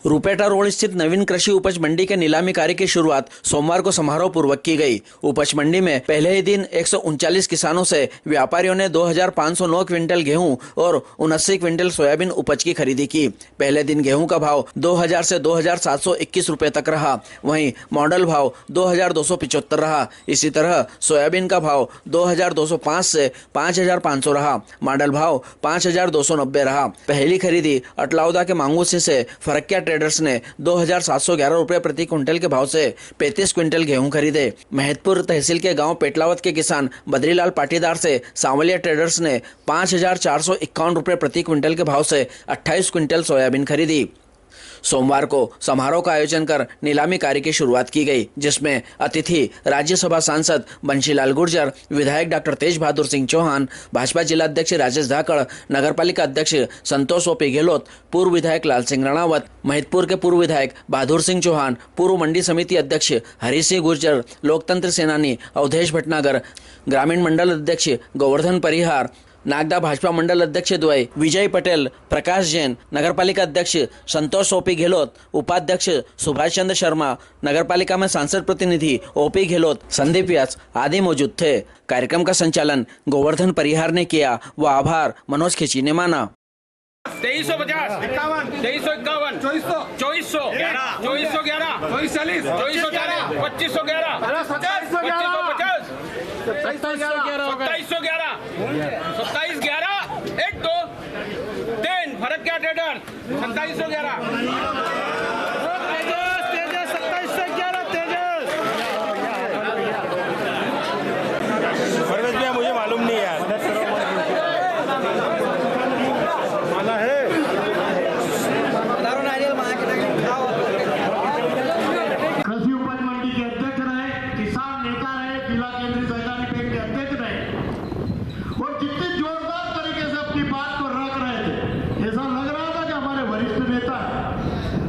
रुपेटा road स्थित नवीन कृषि उपज मंडी के नीलामी कार्य की शुरुआत सोमवार को समारोह पूर्वक की गई। उपज मंडी में पहले ही दिन 139 किसानों से व्यापारियों ने 2509 क्विंटल गेहूं और 79 क्विंटल सोयाबीन उपज की खरीदी की। पहले दिन गेहूं का भाव 2000 से 2721 रुपए तक रहा, वहीं मॉडल भाव 2275 रहा। इसी तरह सोयाबीन का भाव 2205 से 5500 रहा, मॉडल भाव 5290 रहा। पहली खरीदी अटलाउदा के मांगूसी से फरक्किया ट्रेडर्स ने 2711 रुपए प्रति क्विंटल के भाव से 35 क्विंटल गेहूं खरीदे। महतपुर तहसील के गांव पेटलावत के किसान बद्रीलाल पाटीदार से सांवलिया ट्रेडर्स ने 5451 रुपए प्रति क्विंटल के भाव से 28 क्विंटल सोयाबीन खरीदी। सोमवार को समारोह का आयोजन कर नीलामी कार्य की शुरुआत की गई, जिसमें अतिथि राज्यसभा सांसद बंशीलाल गुर्जर, विधायक डॉक्टर तेज बहादुर सिंह चौहान, भाजपा जिला अध्यक्ष राजेश धाकड़, नगरपालिका अध्यक्ष संतोष ओपी गहलोत, पूर्व विधायक लाल सिंह रणावत, महिदपुर के पूर्व विधायक बहादुर सिंह चौहान, पूर्व मंडी समिति अध्यक्ष हरी सिंह गुर्जर, लोकतंत्र सेनानी अवधेश भटनागर, ग्रामीण मंडल अध्यक्ष गोवर्धन परिहार, नागदा भाजपा मंडल अध्यक्ष द्वय विजय पटेल, प्रकाश जैन, नगरपालिका अध्यक्ष संतोष ओपी गहलोत, उपाध्यक्ष सुभाष चंद्र शर्मा, नगरपालिका में सांसद प्रतिनिधि ओपी गहलोत, संदीप व्यास आदि मौजूद थे। कार्यक्रम का संचालन गोवर्धन परिहार ने किया व आभार मनोज खिची ने माना। 2350, 2351, 2400, 2411, 2440, 2411, 2511, 2550, 2711, 1 2 3 फरक्किया ट्रेडर 2711। मुझे मालूम नहीं है। कृषि उपज मंडी के अध्यक्ष रहे, किसान नेता रहे, जिला केंद्रीय सहकारी बैंक के अध्यक्ष रहे और कितनी जोरदार तरीके से अपनी बात को रख रहे थे। ऐसा लग रहा था कि हमारे वरिष्ठ नेता,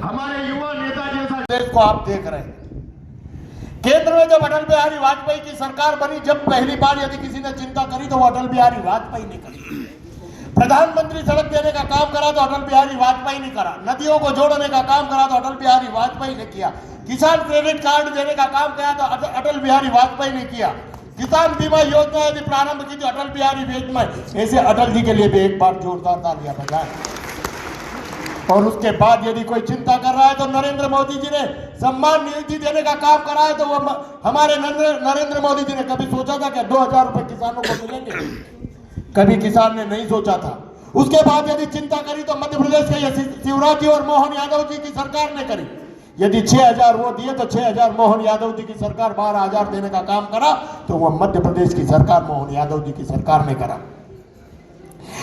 हमारे युवा नेता जैसा देश को आप देख रहे हैं। केंद्र में जब अटल बिहारी वाजपेयी की सरकार बनी, जब पहली बार यदि किसी ने चिंता करी तो वो अटल बिहारी वाजपेयी ने करी। प्रधानमंत्री सड़क देने का काम करा तो अटल बिहारी वाजपेयी ने करा, नदियों को जोड़ने का काम करा तो अटल बिहारी वाजपेयी ने किया, किसान क्रेडिट कार्ड देने का काम किया तो अटल बिहारी वाजपेयी ने किया, किसान बीमा योजना यदि प्रारंभ की तो अटल बिहारी वाजपेयी। ऐसे अटल जी के लिए भी एक बार जोरदार तालियां बजाएं। और उसके बाद यदि कोई चिंता कर रहा है तो नरेंद्र मोदी जी ने सम्मान निधि देने का काम करा है, तो वो हमारे नरेंद्र मोदी जी ने कभी सोचा था कि 2000 रुपए किसानों को मिलेंगे? कभी किसान ने नहीं सोचा था। उसके बाद यदि चिंता करी तो मध्य प्रदेश के शिवराज जी और मोहन यादव जी की सरकार ने करी। यदि 6000 वो दिए तो 6000 मोहन यादव जी की सरकार 12000 देने का काम करा, तो वो मध्य प्रदेश की सरकार मोहन यादव जी की सरकार ने करा।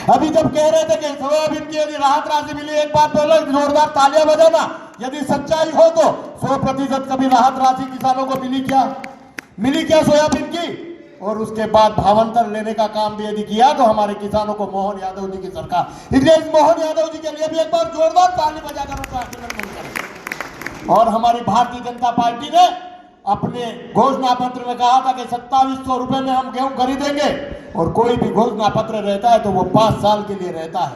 अभी जब कह रहे थे कि सोयाबीन की यदि राहत राशि मिली, एक बार पहले जोरदार तालियां बजाना। यदि सच्चाई हो तो 100% कभी राहत राशि किसानों को मिली क्या सोयाबीन की? और उसके बाद भावांतर लेने का काम भी यदि किया तो हमारे किसानों को मोहन यादव जी की सरकार। इसलिए मोहन यादव जी के लिए भी एक बार जोरदार ताली बजाकर उनका अभिनंदन करें। और हमारी भारतीय जनता पार्टी ने अपने घोषणा पत्र में कहा था कि 2700 रुपए में हम गेहूं खरीदेंगे, और कोई भी घोषणा पत्र रहता है तो वो 5 साल के लिए रहता है,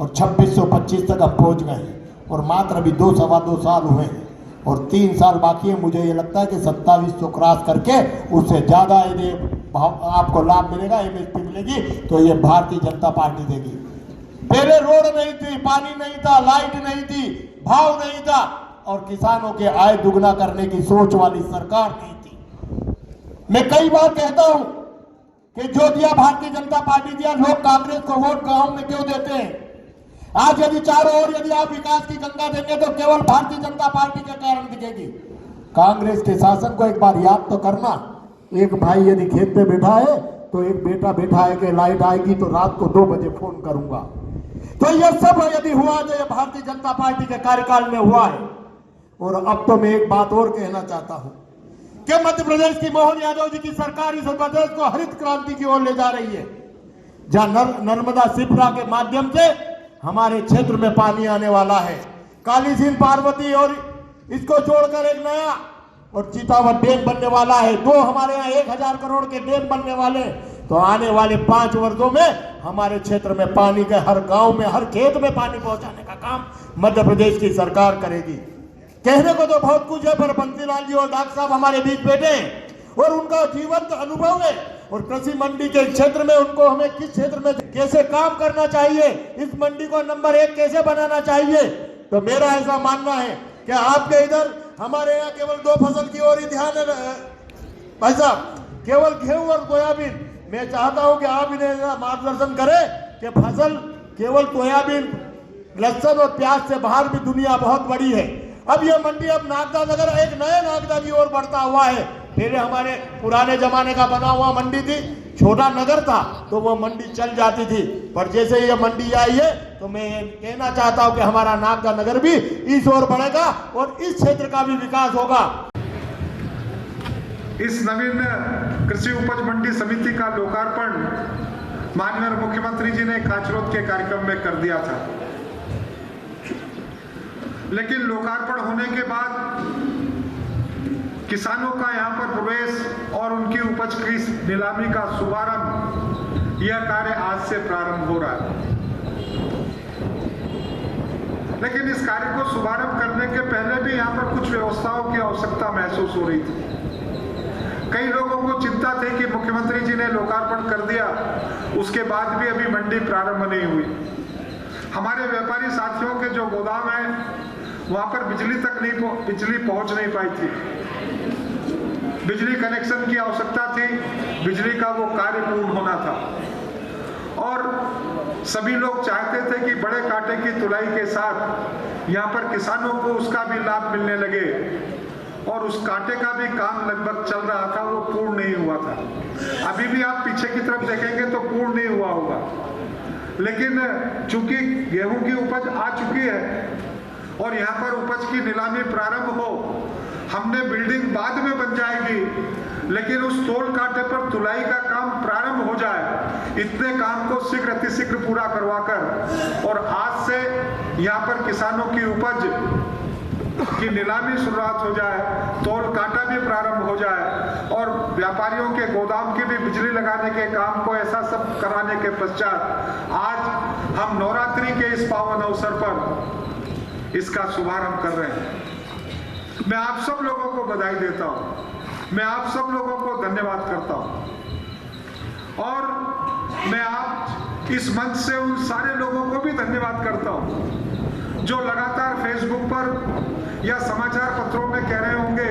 और 2625 तक हम पहुंच गए और मात्र अभी 2-2.25 साल हुए हैं और 3 साल बाकी है। मुझे ये लगता है कि 2700 क्रॉस करके उससे ज्यादा यदि आपको लाभ मिलेगा, एमएसपी मिलेगी, तो ये भारतीय जनता पार्टी देगी। पहले रोड नहीं थी, पानी नहीं था, लाइट नहीं थी, भाव नहीं था, और किसानों के आय दुगना करने की सोच वाली सरकार नहीं थी। मैं कई बार कहता हूं कि जो दिया भारतीय जनता पार्टी दिया, लोग कांग्रेस को वोट गांव में क्यों देते हैं? आज यदि चारों ओर यदि आप विकास की गंगा देंगे तो केवल भारतीय जनता पार्टी के कारण दिखेगी। कांग्रेस के शासन को एक बार याद तो करना। एक भाई यदि खेत पे बैठा है तो एक बेटा बैठा है कि लाइट आएगी तो रात को 2 बजे फोन करूंगा। तो यह सब यदि हुआ तो यह भारतीय जनता पार्टी के कार्यकाल में हुआ है। और अब तो मैं एक बात और कहना चाहता हूं कि मध्य प्रदेश की मोहन यादव जी की सरकार इस प्रदेश को हरित क्रांति की ओर ले जा रही है, जहां नर्मदा शिप्रा के माध्यम से हमारे क्षेत्र में पानी आने वाला है। काली सिंध पार्वती और इसको जोड़कर एक नया और चीतावत डैम बनने वाला है। 2 हमारे यहाँ 1000 करोड़ के डैम बनने वाले। तो आने वाले 5 वर्षों में हमारे क्षेत्र में पानी के हर गांव में, हर खेत में पानी पहुंचाने का काम मध्य प्रदेश की सरकार करेगी। कहने को तो बहुत कुछ है, पर बंसीलाल जी और डॉक्टर साहब हमारे बीच बैठे हैं और उनका जीवंत अनुभव है। और कृषि मंडी के क्षेत्र में उनको हमें किस क्षेत्र में कैसे काम करना चाहिए, इस मंडी को नंबर 1 कैसे बनाना चाहिए। तो मेरा ऐसा मानना है कि आपके इधर हमारे यहाँ केवल 2 फसल की ओर ही ध्यान है भाई साहब, केवल गेहूं और सोयाबीन। मैं चाहता हूं कि आप इन्हें मार्गदर्शन करें कि फसल केवल सोयाबीन, लहसुन और प्याज से बाहर भी दुनिया बहुत बड़ी है। अब यह मंडी अब नागदा नगर एक नए नागदा की ओर बढ़ता हुआ है। पहले हमारे पुराने जमाने का बना हुआ मंडी थी, छोटा नगर था तो वो मंडी चल जाती थी, पर जैसे ये मंडी आई है तो मैं कहना चाहता हूं कि हमारा नागदा नगर भी इस ओर बढ़ेगा और इस क्षेत्र का भी विकास होगा। इस नवीन कृषि उपज मंडी समिति का लोकार्पण माननीय मुख्यमंत्री जी ने खाचरोद के कार्यक्रम में कर दिया था, लेकिन लोकार्पण होने के बाद किसानों का यहां पर प्रवेश और उनकी उपज की नीलामी का शुभारंभ, यह कार्य आज से प्रारंभ हो रहा है। लेकिन इस कार्य को शुभारंभ करने के पहले भी यहां पर कुछ व्यवस्थाओं की आवश्यकता महसूस हो रही थी। कई लोगों को चिंता थी कि मुख्यमंत्री जी ने लोकार्पण कर दिया, उसके बाद भी अभी मंडी प्रारंभ नहीं हुई। हमारे व्यापारी साथियों के जो गोदाम है वहां पर बिजली पहुंच नहीं पाई थी, बिजली कनेक्शन की आवश्यकता थी, बिजली का वो कार्य पूर्ण होना था और सभी लोग चाहते थे कि बड़े कांटे की तुलाई के साथ यहाँ पर किसानों को उसका भी लाभ मिलने लगे, और उस कांटे का भी काम लगभग चल रहा था, वो पूर्ण नहीं हुआ था। अभी भी आप पीछे की तरफ देखेंगे तो पूर्ण नहीं हुआ होगा, लेकिन चूंकि गेहूं की उपज आ चुकी है और यहाँ पर उपज की नीलामी प्रारंभ हो, हमने बिल्डिंग बाद में बन जाएगी, लेकिन उस तोल कांटे पर तुलाई का काम प्रारंभ हो जाए, इतने काम को शीघ्र अतिशीघ्र पूरा करवाकर और आज से यहाँ पर किसानों की उपज की नीलामी शुरुआत हो जाए, तोल कांटा भी प्रारंभ हो जाए और व्यापारियों के गोदाम की भी बिजली लगाने के काम को ऐसा सब कराने के पश्चात आज हम नवरात्रि के इस पावन अवसर पर इसका शुभारंभ कर रहे हैं। मैं आप सब लोगों को बधाई देता हूं, मैं आप सब लोगों को धन्यवाद करता हूं और मैं आप इस मंच से उन सारे लोगों को भी धन्यवाद करता हूं जो लगातार फेसबुक पर या समाचार पत्रों में कह रहे होंगे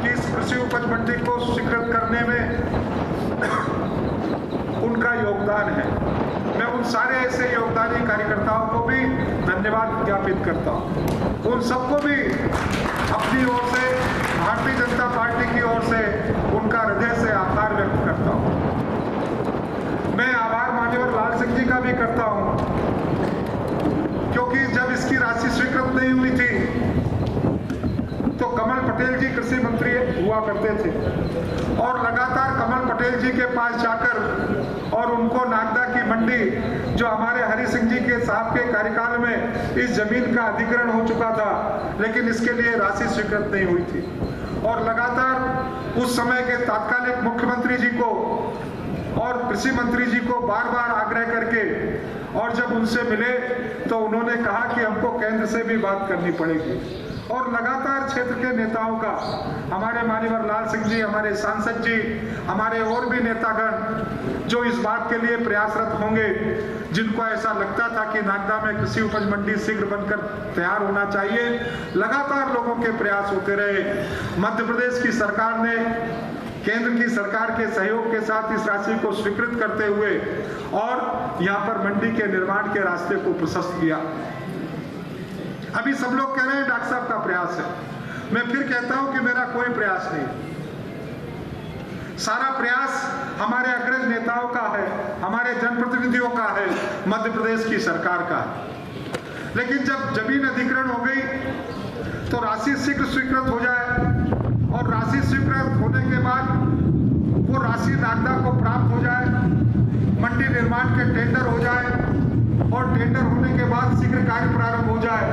कि इस कृषि उपज मंडी को स्वीकृत करने में उनका योगदान है। मैं उन सारे ऐसे योगदानी कार्यकर्ताओं को भी धन्यवाद ज्ञापित करता हूं। उन सबको भी अपनी ओर से, भारतीय जनता पार्टी की ओर से उनका हृदय से आभार व्यक्त करता हूं। मैं आभार मान्यवर लाल सिंह जी का भी करता हूं, क्योंकि जब इसकी राशि स्वीकृत नहीं हुई थी तो कमल पटेल जी कृषि मंत्री हुआ करते थे और लगातार कमल पटेल जी के पास जाकर और उनको नागदा की मंडी, जो हमारे हरि सिंह जी के साहब के कार्यकाल में इस जमीन का अधिग्रहण हो चुका था, लेकिन इसके लिए राशि स्वीकृत नहीं हुई थी, और लगातार उस समय के तात्कालिक मुख्यमंत्री जी को और कृषि मंत्री जी को बार बार आग्रह करके, और जब उनसे मिले तो उन्होंने कहा कि हमको केंद्र से भी बात करनी पड़ेगी, और लगातार क्षेत्र के नेताओं का, हमारे माननीय लाल सिंह जी, हमारे सांसद जी, हमारे और भी नेतागण जो इस बात के लिए प्रयासरत होंगे, जिनको ऐसा लगता था कि नागदा में कृषि उपज मंडी शीघ्र बनकर तैयार होना चाहिए, लगातार लोगों के प्रयास होते रहे। मध्य प्रदेश की सरकार ने केंद्र की सरकार के सहयोग के साथ इस राशि को स्वीकृत करते हुए और यहाँ पर मंडी के निर्माण के रास्ते को प्रशस्त किया। अभी सब लोग कह रहे हैं डॉक्टर साहब का प्रयास है, मैं फिर कहता हूं कि मेरा कोई प्रयास नहीं, सारा प्रयास हमारे अग्रज नेताओं का है, हमारे जनप्रतिनिधियों का है, मध्य प्रदेश की सरकार का है। लेकिन जब जमीन अधिग्रहण हो गई तो राशि शीघ्र स्वीकृत हो जाए, और राशि स्वीकृत होने के बाद वो राशि नागदा को प्राप्त हो जाए, मंडी निर्माण के टेंडर हो जाए, और टेंडर होने के बाद शीघ्र कार्य प्रारंभ हो जाए,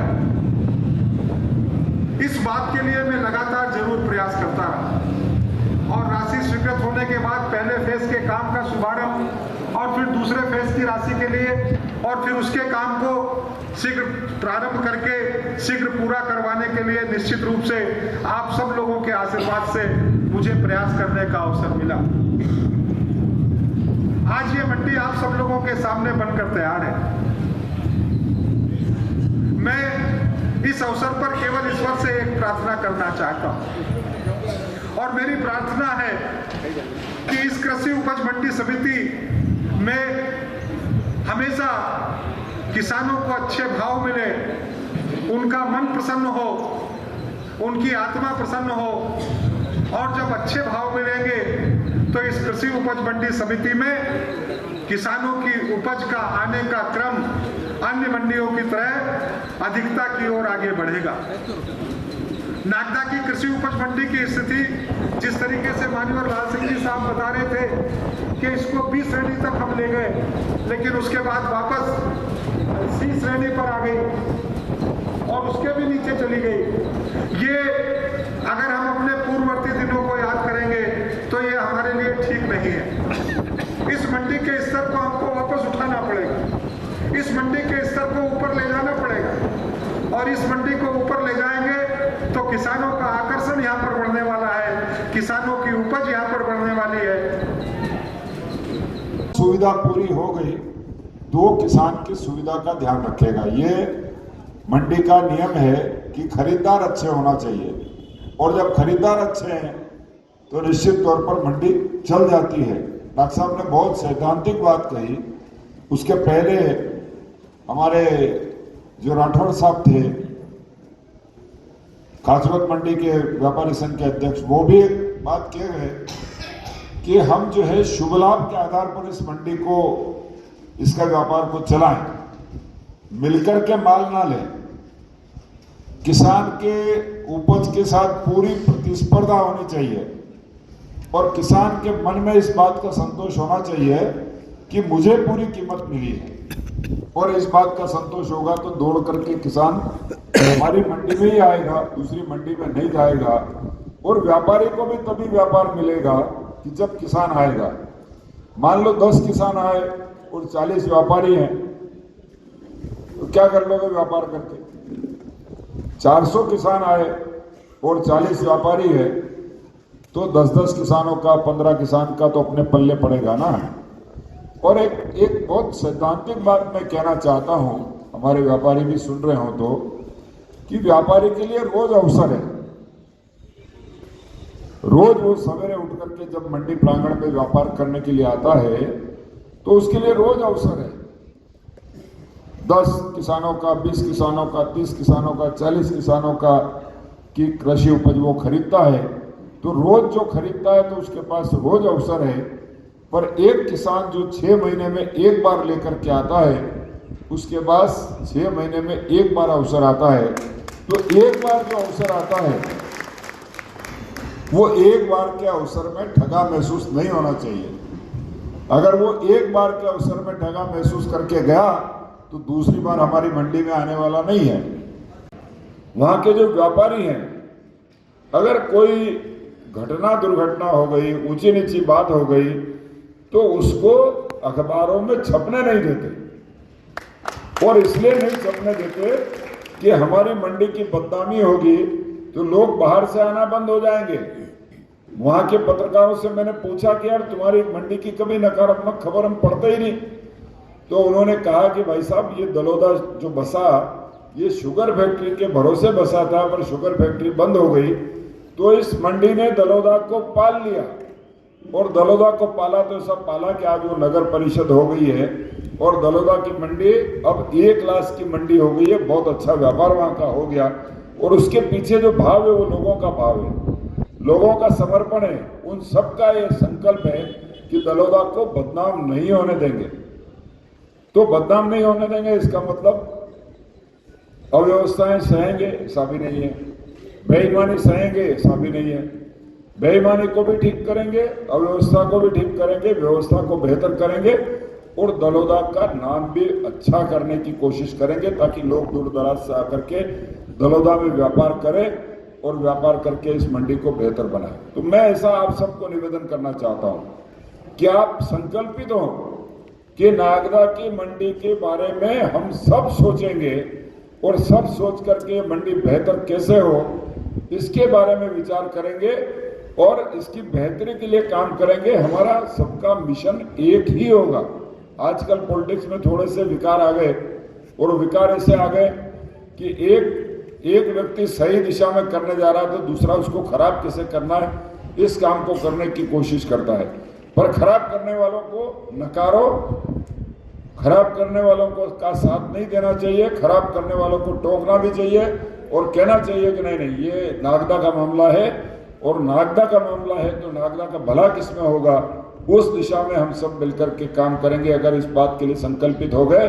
इस बात के लिए मैं लगातार जरूर प्रयास करता रहा। और राशि स्वीकृत होने के बाद पहले फेज के काम का शुभारंभ और फिर दूसरे फेज की राशि के लिए और फिर उसके काम को शीघ्र प्रारंभ करके शीघ्र पूरा करवाने के लिए निश्चित रूप से आप सब लोगों के आशीर्वाद से मुझे प्रयास करने का अवसर मिला। आज ये मंडी आप सब लोगों के सामने बनकर तैयार है। मैं इस अवसर पर केवल ईश्वर से एक प्रार्थना करना चाहता हूं और मेरी प्रार्थना है कि इस कृषि उपज मंडी समिति में हमेशा किसानों को अच्छे भाव मिले, उनका मन प्रसन्न हो, उनकी आत्मा प्रसन्न हो, और जब अच्छे भाव मिलेंगे तो इस कृषि उपज मंडी समिति में किसानों की उपज का आने का क्रम अन्य मंडियों की तरह अधिकता की ओर आगे बढ़ेगा। नागदा की कृषि उपज मंडी की स्थिति जिस तरीके से माननीय लाल सिंह जी साहब बता रहे थे कि इसको बी श्रेणी तक हम ले गए, लेकिन उसके बाद वापस सी श्रेणी पर आ गई और उसके भी नीचे चली गई। ये अगर हम अपने पूर्ववर्ती दिनों को याद करेंगे तो ये हमारे लिए ठीक नहीं है। इस मंडी के स्तर को हमको वापस उठाना पड़ेगा, इस मंडी के स्तर को ऊपर ले जाना पड़ेगा, और इस मंडी को ऊपर ले जाएंगे तो किसानों का आकर्षण यहाँ पर बढ़ने वाला है, किसानों की उपज यहाँ पर बढ़ने वाली है। सुविधा पूरी हो गई तो किसान की सुविधा का ध्यान रखेगा। ये मंडी का नियम है कि खरीदार अच्छे होना चाहिए, और जब खरीदार अच्छे हैं तो निश्चित तौर पर मंडी चल जाती है। डॉक्टर साहब ने बहुत सैद्धांतिक बात कही। उसके पहले हमारे जो राठौड़ साहब थे, कासवत मंडी के व्यापारी संघ के अध्यक्ष, वो भी एक बात कह गए कि हम जो है शुभ लाभ के आधार पर इस मंडी को, इसका व्यापार को चलाएं, मिलकर के माल ना लें। किसान के उपज के साथ पूरी प्रतिस्पर्धा होनी चाहिए, और किसान के मन में इस बात का संतोष होना चाहिए कि मुझे पूरी कीमत मिली है, और इस बात का संतोष होगा तो दौड़ करके किसान हमारी मंडी में ही आएगा, दूसरी मंडी में नहीं जाएगा। और व्यापारी को भी तभी व्यापार मिलेगा कि जब किसान आएगा। मान लो 10 किसान आए और 40 व्यापारी हैं, तो क्या कर लोगे व्यापार करके? 400 किसान आए और 40 व्यापारी है तो 10-10 किसानों का, 15 किसान का तो अपने पल्ले पड़ेगा ना। और एक बहुत सैद्धांतिक बात मैं कहना चाहता हूं, हमारे व्यापारी भी सुन रहे हो तो, कि व्यापारी के लिए रोज अवसर है। रोज वो सवेरे उठ करके जब मंडी प्रांगण में व्यापार करने के लिए आता है तो उसके लिए रोज अवसर है। 10 किसानों का, 20 किसानों का, 30 किसानों का, 40 किसानों का की कृषि उपज वो खरीदता है, तो रोज जो खरीदता है तो उसके पास रोज अवसर है। पर एक किसान जो 6 महीने में एक बार लेकर के आता है, उसके पास 6 महीने में एक बार अवसर आता है। तो एक बार जो अवसर आता है वो एक बार के अवसर में ठगा महसूस नहीं होना चाहिए। अगर वो एक बार के अवसर में ठगा महसूस करके गया तो दूसरी बार हमारी मंडी में आने वाला नहीं है। वहां के जो व्यापारी हैं, अगर कोई घटना दुर्घटना हो गई, ऊंची नीची बात हो गई, तो उसको अखबारों में छपने नहीं देते। और इसलिए नहीं छपने देते कि हमारी मंडी की बदनामी होगी तो लोग बाहर से आना बंद हो जाएंगे। वहां के पत्रकारों से मैंने पूछा कि यार तुम्हारी मंडी की कभी नकारात्मक खबर हम पढ़ते ही नहीं, तो उन्होंने कहा कि भाई साहब ये दलोदा जो बसा, ये शुगर फैक्ट्री के भरोसे बसा था, पर शुगर फैक्ट्री बंद हो गई तो इस मंडी ने दलोदा को पाल लिया। और दलोदा को पाला तो ऐसा पाला कि आज वो नगर परिषद हो गई है, और दलोदा की मंडी अब A क्लास की मंडी हो गई है। बहुत अच्छा व्यापार वहां का हो गया। और उसके पीछे जो भाव है वो लोगों का भाव है, लोगों का समर्पण है। उन सबका ये संकल्प है कि दलोदा को बदनाम नहीं होने देंगे। तो बदनाम नहीं होने देंगे इसका मतलब अव्यवस्थाएं सहेंगे, ऐसा भी नहीं है। बेईमानी सहेंगे, ऐसा भी नहीं है। बेईमानी को भी ठीक करेंगे, अव्यवस्था को भी ठीक करेंगे, व्यवस्था को बेहतर करेंगे, और दलोदा का नाम भी अच्छा करने की कोशिश करेंगे ताकि लोग दूर दराज से आकर के दलोदा में व्यापार करें और व्यापार करके इस मंडी को बेहतर बनाएं। तो मैं ऐसा आप सबको निवेदन करना चाहता हूं कि आप संकल्पित हो कि नागदा की मंडी के बारे में हम सब सोचेंगे और सब सोच करके मंडी बेहतर कैसे हो इसके बारे में विचार करेंगे और इसकी बेहतरी के लिए काम करेंगे। हमारा सबका मिशन एक ही होगा। आजकल पॉलिटिक्स में थोड़े से विकार आ गए और विकार ऐसे आ गए कि एक व्यक्ति सही दिशा में करने जा रहा है तो दूसरा उसको खराब कैसे करना है इस काम को करने की कोशिश करता है। पर खराब करने वालों को नकारो, खराब करने वालों को का साथ नहीं देना चाहिए, खराब करने वालों को टोकना भी चाहिए और कहना चाहिए कि नहीं नहीं ये नागदा का मामला है और नागदा का मामला है तो नागदा का भला किसमें होगा उस दिशा में हम सब मिलकर के काम करेंगे। अगर इस बात के लिए संकल्पित हो गए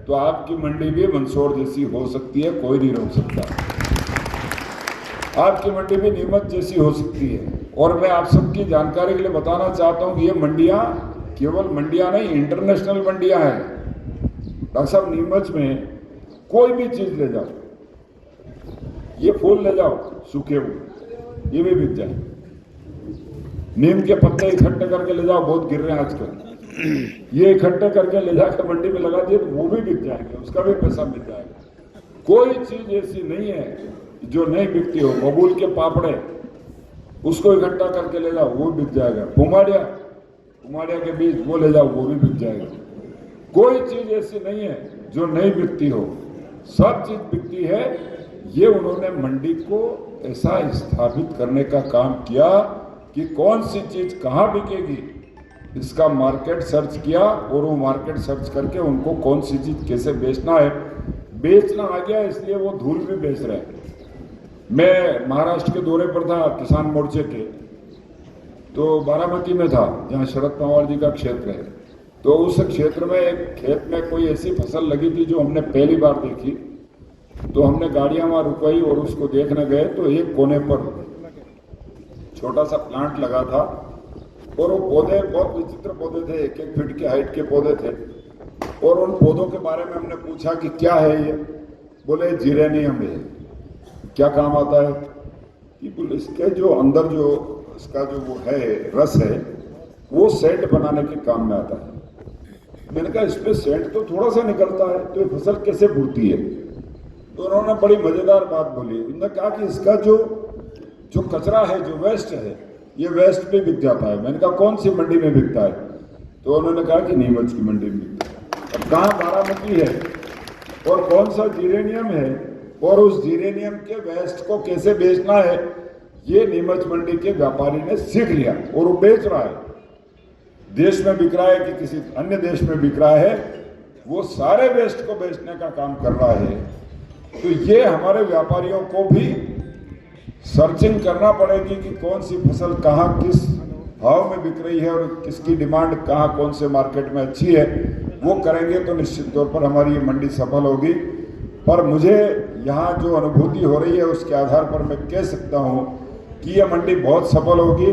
तो आपकी मंडी भी मंदसौर जैसी हो सकती है, कोई नहीं रोक सकता। आपकी मंडी भी नीमच जैसी हो सकती है। और मैं आप सबकी जानकारी के लिए बताना चाहता हूं कि ये मंडियां केवल मंडियां नहीं, इंटरनेशनल मंडियां हैं। डॉक्टर साहब, नीमच में कोई भी चीज ले जाओ, ये फूल ले जाओ सूखे हुए, ये भी बिक जाए। नीम के पत्ते इकट्ठे करके ले जाओ, बहुत गिर रहे हैं आजकल, ये इकट्ठे करके ले जाकर मंडी में लगा दिए तो वो भी बिक जाएंगे, उसका भी पैसा मिल जाएगा। कोई चीज ऐसी नहीं है जो नहीं बिकती हो। बबूल के पापड़े उसको इकट्ठा करके ले जाओ, वो बिक जाएगा। पुमाड़िया के बीज वो ले जाओ, वो भी बिक जाएगा। कोई चीज ऐसी नहीं है जो नहीं बिकती हो, सब चीज बिकती है। ये उन्होंने मंडी को ऐसा स्थापित करने का काम किया कि कौन सी चीज कहाँ बिकेगी इसका मार्केट सर्च किया और वो मार्केट सर्च करके उनको कौन सी चीज कैसे बेचना है, बेचना आ गया, इसलिए वो धूल भी बेच रहे हैं। मैं महाराष्ट्र के दौरे पर था किसान मोर्चे के, तो बारामती में था जहाँ शरद पवार जी का क्षेत्र है। तो उस क्षेत्र में एक खेत में कोई ऐसी फसल लगी थी जो हमने पहली बार देखी। तो हमने गाड़ियां वहां रुकवाई और उसको देखने गए तो एक कोने पर छोटा सा प्लांट लगा था और वो पौधे बहुत विचित्र पौधे थे, 1-1 फीट के हाइट के पौधे थे। और उन पौधों के बारे में हमने पूछा कि क्या है ये, बोले जीरेनियम है। क्या काम आता है कि इसके जो अंदर जो इसका जो वो है रस है वो सेंट बनाने के काम में आता है। मैंने कहा इसमें सेंट तो थोड़ा सा निकलता है तो ये फसल कैसे फूटती है। तो उन्होंने बड़ी मजेदार बात बोली। उन्होंने कहा कि इसका जो कचरा है, जो वेस्ट है, ये वेस्ट पे बिक जाता है। मैंने कहा कौन सी मंडी में बिकता है? तो उन्होंने कहा कि नीमच की मंडी में बिकता है। अब कहाँ बारामती है और कौन सा जीरेनियम है और उस जीरेनियम के वेस्ट को कैसे बेचना है ये नीमच मंडी के व्यापारी ने सीख लिया और वो बेच रहा है। देश में बिक रहा है कि किसी अन्य देश में बिक रहा है, वो सारे वेस्ट को बेचने का काम कर रहा है। तो ये हमारे व्यापारियों को भी सर्चिंग करना पड़ेगी कि कौन सी फसल कहाँ किस भाव में बिक रही है और किसकी डिमांड कहाँ कौन से मार्केट में अच्छी है। वो करेंगे तो निश्चित तौर पर हमारी ये मंडी सफल होगी। पर मुझे यहाँ जो अनुभूति हो रही है उसके आधार पर मैं कह सकता हूँ कि ये मंडी बहुत सफल होगी।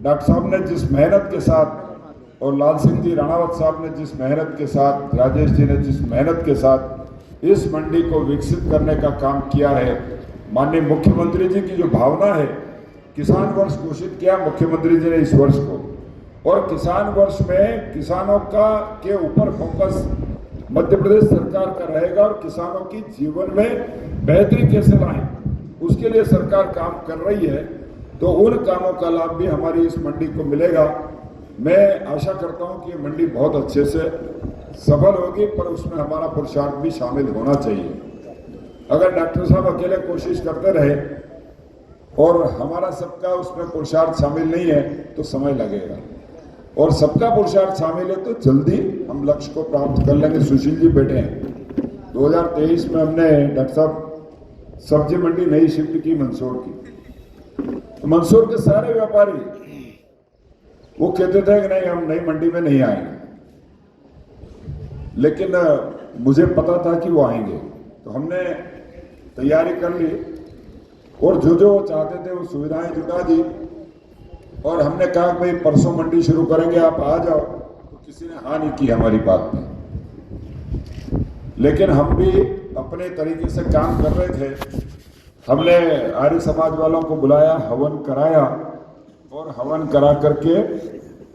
डॉक्टर साहब ने जिस मेहनत के साथ और लाल सिंह जी राणावत साहब ने जिस मेहनत के साथ, राजेश जी ने जिस मेहनत के साथ इस मंडी को विकसित करने का काम किया है, माननीय मुख्यमंत्री जी की जो भावना है, किसान वर्ष घोषित किया मुख्यमंत्री जी ने इस वर्ष को, और किसान वर्ष में किसानों के ऊपर फोकस मध्य प्रदेश सरकार का रहेगा और किसानों की जीवन में बेहतरी कैसे लाएं उसके लिए सरकार काम कर रही है। तो उन कामों का लाभ भी हमारी इस मंडी को मिलेगा। मैं आशा करता हूं कि ये मंडी बहुत अच्छे से सफल होगी, पर उसमें हमारा पुरुषार्थ भी शामिल होना चाहिए। अगर डॉक्टर साहब अकेले कोशिश करते रहे और हमारा सबका उसमें पुरुषार्थ शामिल नहीं है तो समय लगेगा, और सबका पुरुषार्थ शामिल है तो जल्दी हम लक्ष्य को प्राप्त कर लेंगे। सुशील जी बैठे हैं। 2023 में हमने डॉक्टर साहब सब्जी मंडी नई शिफ्ट की मंदसौर की। तो मंदसौर के सारे व्यापारी वो कहते थे कि नहीं हम नई मंडी में नहीं आएंगे, लेकिन मुझे पता था कि वो आएंगे। तो हमने तैयारी कर ली और जो जो चाहते थे वो सुविधाएं जुटा दी और हमने कहा भाई परसों मंडी शुरू करेंगे, आप आ जाओ। तो किसी ने हाँ नहीं की हमारी बात में, लेकिन हम भी अपने तरीके से काम कर रहे थे। हमने आर्य समाज वालों को बुलाया, हवन कराया और हवन करा करके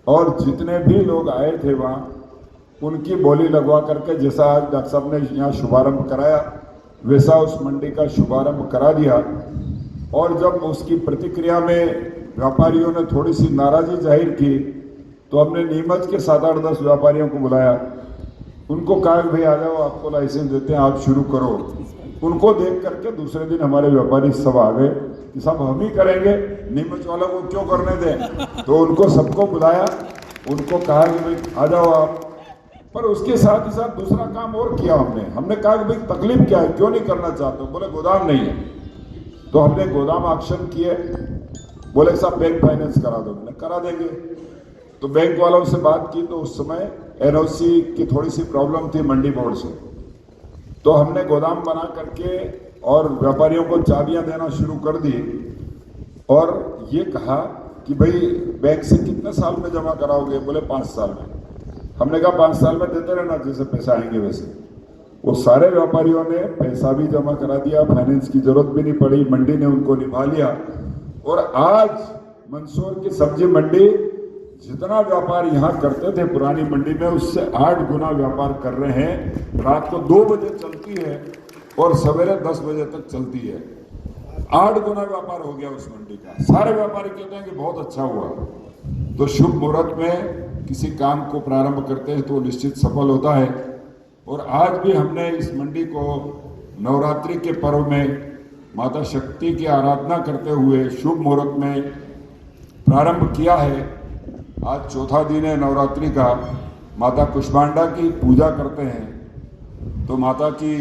और जितने भी लोग आए थे वहाँ उनकी बोली लगवा करके, जैसा आज डॉक्टर साहब ने यहाँ शुभारंभ कराया वैसा उस मंडी का शुभारंभ करा दिया। और जब उसकी प्रतिक्रिया में व्यापारियों ने थोड़ी सी नाराजगी जाहिर की तो हमने नीमच के 7-8-10 व्यापारियों को बुलाया, उनको कहा भाई आ जाओ, आपको लाइसेंस देते हैं, आप शुरू करो। उनको देख करके दूसरे दिन हमारे व्यापारी सब आ गए कि सब हम ही करेंगे, नीमच वालों को क्यों करने दें। तो उनको सबको बुलाया, उनको कहा कि भाई आ जाओ आप। पर उसके साथ ही साथ दूसरा काम और किया हमने कहा कि भाई तकलीफ क्या है, क्यों नहीं करना चाहते हो? बोले गोदाम नहीं है। तो हमने गोदाम ऑक्शन किए, बोले साहब बैंक फाइनेंस करा दो, मैंने करा देंगे। तो बैंक वालों से बात की तो उस समय एनओसी की थोड़ी सी प्रॉब्लम थी मंडी बोर्ड से, तो हमने गोदाम बना करके और व्यापारियों को चाबियां देना शुरू कर दी और ये कहा कि भाई बैंक से कितने साल में जमा कराओगे? बोले 5 साल में। हमने कहा 5 साल में देते रहना, जैसे पैसा आएंगे वैसे। वो सारे व्यापारियों ने पैसा भी जमा करा दिया, फाइनेंस की जरूरत भी नहीं पड़ी, मंडी ने उनको निभा लिया। और आज मंदसौर की सब्जी मंडी जितना व्यापार यहाँ करते थे पुरानी मंडी में, उससे 8 गुना व्यापार कर रहे हैं। रात को 2 बजे चलती है और सवेरे 10 बजे तक चलती है। 8 गुना व्यापार हो गया उस मंडी का। सारे व्यापारी कहते हैं कि बहुत अच्छा हुआ। तो शुभ मुहूर्त में किसी काम को प्रारंभ करते हैं तो निश्चित सफल होता है। और आज भी हमने इस मंडी को नवरात्रि के पर्व में माता शक्ति की आराधना करते हुए शुभ मुहूर्त में प्रारंभ किया है। आज चौथा दिन है नवरात्रि का, माता कुष्मांडा की पूजा करते हैं। तो माता की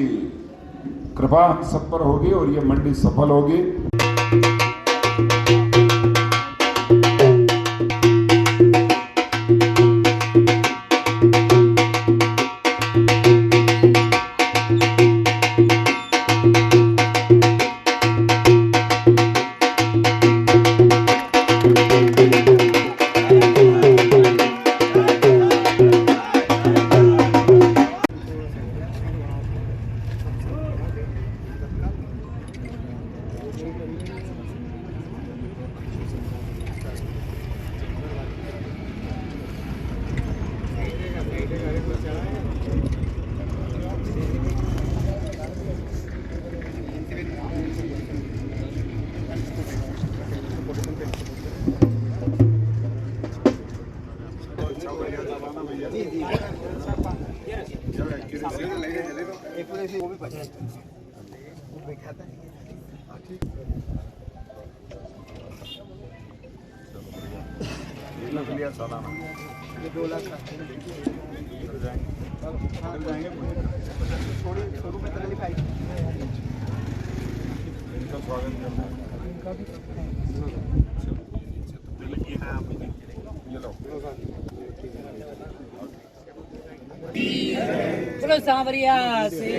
कृपा हम सब पर होगी और ये मंडी सफल होगी। चलो सांवरिया से